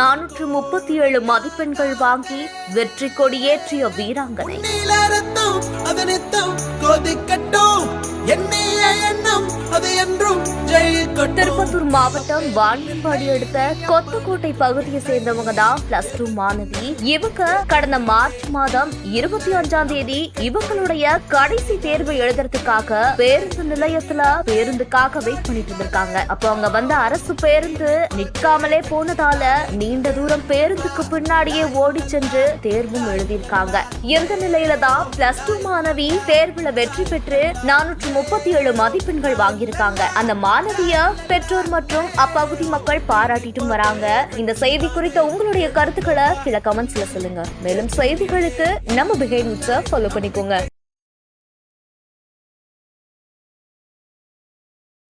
437 மதிப்பெண்கள் வாங்கி வெற்றி கொடியேற்றிய வீராங்கனை. திருப்பத்தூர் மாவட்டம் வாணியம்பாடி அடுத்த கொத்தக்கோட்டை பகுதியை சேர்ந்தவங்க தான் +2 மாணவி. இவங்க கடந்த மார்ச் மாதம் 25ஆம் தேதி இவங்களுடைய கடைசி தேர்வை எழுதுறதுக்காக பேருந்து நிலையத்துல பேருந்துக்காக வெயிட் பண்ணிட்டு இருந்திருக்காங்க. அப்போ அவங்க வந்த அரசு பேருந்து நிற்காமலே போனதால நீண்ட தூரம் பேருந்துக்கு பின்னாடியே ஓடி சென்று தேர்வும் எழுதியிருக்காங்க. இந்த நிலையில தான் +2 மாணவி தேர்வுல வெற்றி பெற்று 437 மதிப்பெண்கள் வாங்கியிருக்காங்க. அந்த மாணவிய பெற்றோர் மற்றும் அப்பகுதி மக்கள் பாராட்டிட்டும் வராங்க. இந்த செய்தி குறித்த உங்களுடைய கருத்துக்களை கீழே கமெண்ட்ஸ்ல சொல்லுங்க. மேலும் செய்திகளுக்கு நம்ம பிஹைண்ட் நியூஸை ஃபாலோ பண்ணிக்கோங்க.